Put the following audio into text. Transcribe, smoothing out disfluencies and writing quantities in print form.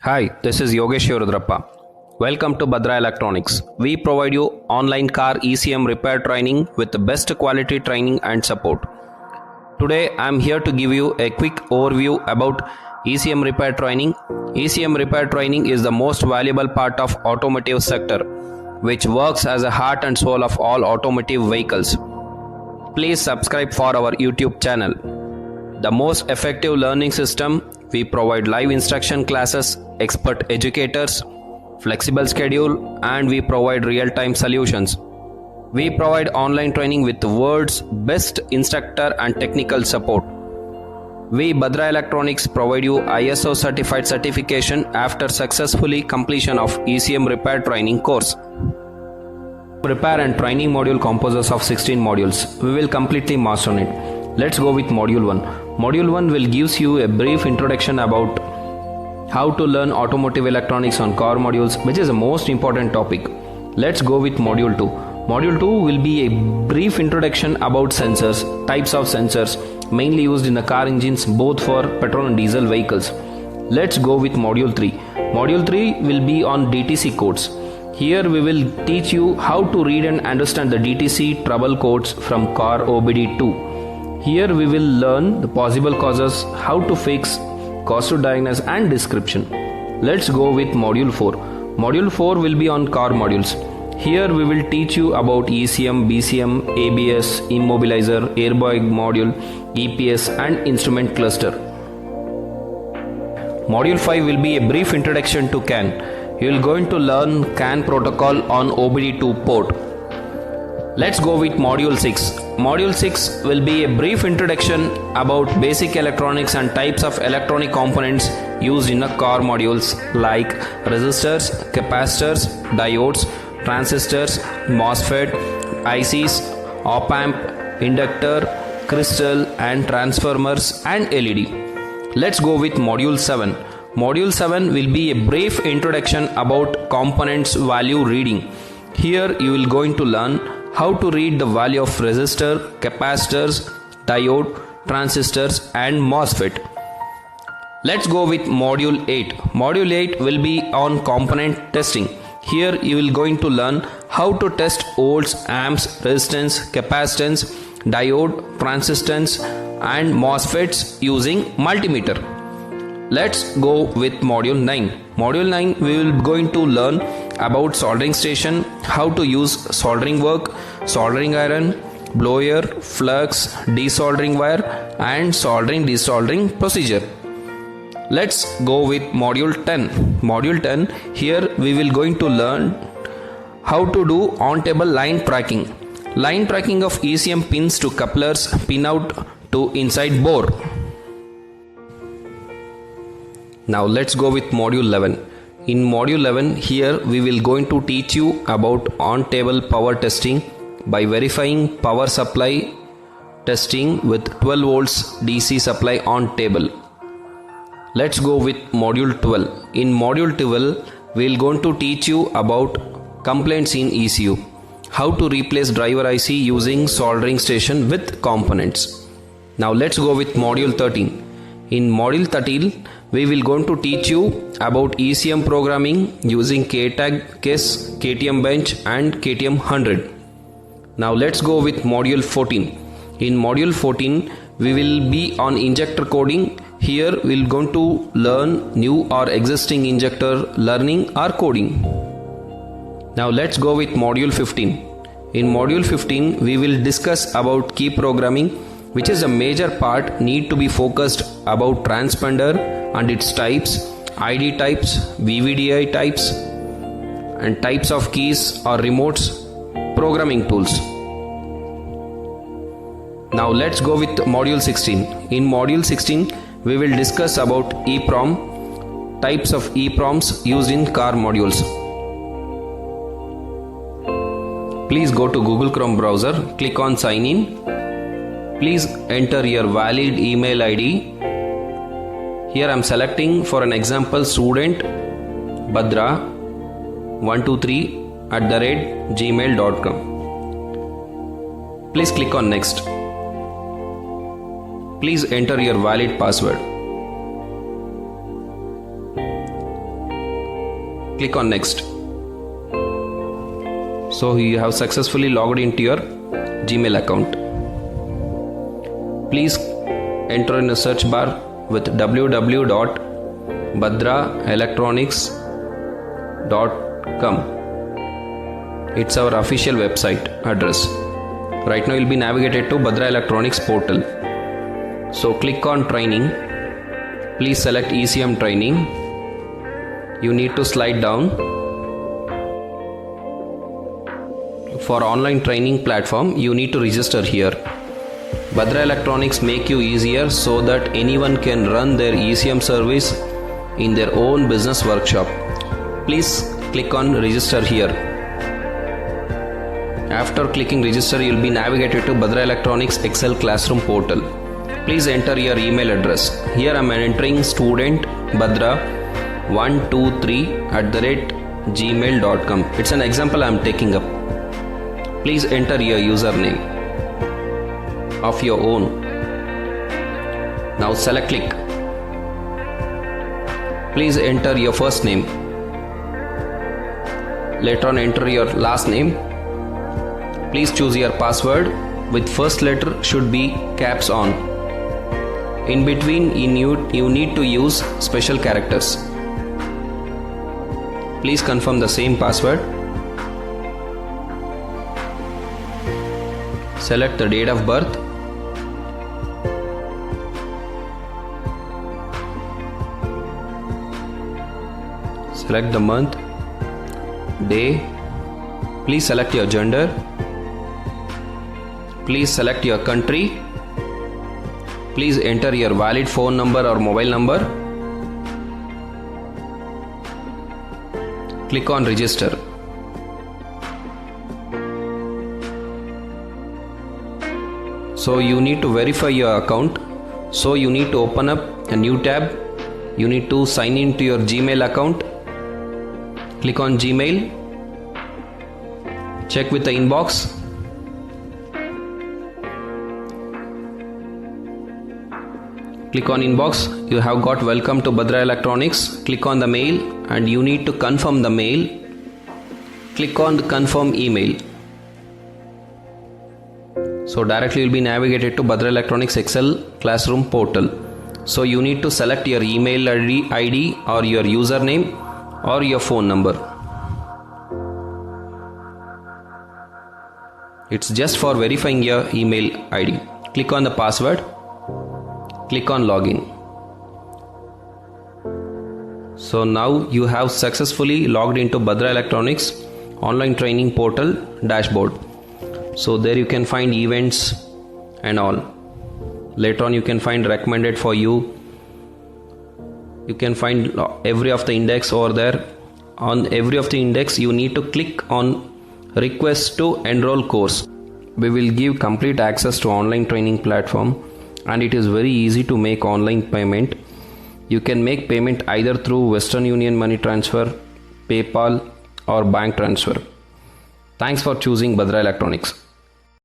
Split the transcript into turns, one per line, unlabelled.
Hi, this is Yogesh Rudrappa. Welcome to Badra Electronics. We provide you online car ECM repair training with the best quality training and support. Today I am here to give you a quick overview about ECM repair training. ECM repair training is the most valuable part of automotive sector, which works as a heart and soul of all automotive vehicles. Please subscribe for our YouTube channel. The most effective learning system. We provide live instruction classes, expert educators, flexible schedule, and we provide real-time solutions. We provide online training with the world's best instructor and technical support. We Badra Electronics provide you ISO certified certification after successfully completion of ECM repair training course. Repair and training module composes of 16 modules. We will completely master it. Let's go with module 1. Module 1 will gives you a brief introduction about how to learn automotive electronics on car modules, which is the most important topic. Let's go with module 2. Module 2 will be a brief introduction about sensors, types of sensors mainly used in the car engines both for petrol and diesel vehicles. Let's go with module 3. Module 3 will be on DTC codes. Here we will teach you how to read and understand the DTC trouble codes from car OBD2. Here we will learn the possible causes, how to fix, cause to diagnose and description. Let's go with module 4. Module 4 will be on car modules. Here we will teach you about ECM, BCM, ABS, immobilizer, airbag module, EPS and instrument cluster. Module 5 will be a brief introduction to CAN. You will going to learn CAN protocol on OBD2 port. Let's go with module 6. Module 6 will be a brief introduction about basic electronics and types of electronic components used in a car modules like resistors, capacitors, diodes, transistors, MOSFET, ICs, op-amp, inductor, crystal and transformers and LED. Let's go with module 7. Module 7 will be a brief introduction about components value reading. Here you will going to learn how to read the value of resistor, capacitors, diode, transistors and MOSFET. Let's go with module 8. Module 8 will be on component testing. Here you will going to learn how to test volts, amps, resistance, capacitance, diode, transistors and MOSFETs using multimeter. Let's go with module 9. Module 9 we will going to learn about soldering station, how to use soldering work, soldering iron, blower, flux, desoldering wire and soldering desoldering procedure. Let's go with module 10. Module 10, here we will going to learn how to do on-table line tracking. Line tracking of ECM pins to couplers, pin out to inside bore. Now let's go with module 11. In module 11, here we will going to teach you about on-table power testing by verifying power supply testing with 12 volts DC supply on table. Let's go with module 12. In module 12, we will going to teach you about complaints in ECU, how to replace driver IC using soldering station with components. Now let's go with module 13. In module 13, we will going to teach you about ECM programming using KTAG, KES, KTM bench and KTM 100. Now let's go with module 14. In module 14, we will be on injector coding. Here we will going to learn new or existing injector learning or coding. Now let's go with module 15. In module 15, we will discuss about key programming, which is a major part need to be focused about transponder and its types, ID types, VVDI types and types of keys or remotes, programming tools. Now let's go with module 16. In module 16, we will discuss about EEPROM, types of EEPROMs used in car modules. Please go to Google Chrome browser, click on sign in. Please enter your valid email ID. Here I am selecting for an example student Badra 123@gmail.com. Please click on next. Please enter your valid password. Click on next. So you have successfully logged into your Gmail account. Please enter in the search bar with www.badraelectronics.com. It's our official website address. Right now you'll be navigated to Badra Electronics portal. So click on training. Please select ECM training. You need to slide down. For online training platform, you need to register here. Badra Electronics make you easier so that anyone can run their ECM service in their own business workshop. Please click on register here. After clicking register, you will be navigated to Badra Electronics Excel Classroom portal. Please enter your email address. Here I am entering student Badra 123@gmail.com. It's an example I am taking up. Please enter your username of your own. Now select click. Please enter your first name. Later on enter your last name. Please choose your password. With first letter should be caps on. In between you need to use special characters. Please confirm the same password. Select the date of birth. Select the month, day. Please select your gender. Please select your country. Please enter your valid phone number or mobile number. Click on register. So you need to verify your account. So you need to open up a new tab. You need to sign in to your Gmail account. Click on Gmail. Check with the inbox. Click on inbox. You have got welcome to Badra Electronics. Click on the mail and you need to confirm the mail. Click on the confirm email. So directly you will be navigated to Badra Electronics Excel Classroom portal. So you need to select your email ID or your username or your phone number. It's just for verifying your email ID. Click on the password. Click on login. So now you have successfully logged into Badra Electronics online training portal dashboard. So there you can find events and all. Later on you can find recommended for you. You can find every of the index over there. On every of the index you need to click on request to enroll course. We will give complete access to online training platform and it is very easy to make online payment. You can make payment either through Western Union money transfer, PayPal or bank transfer. Thanks for choosing Badra Electronics.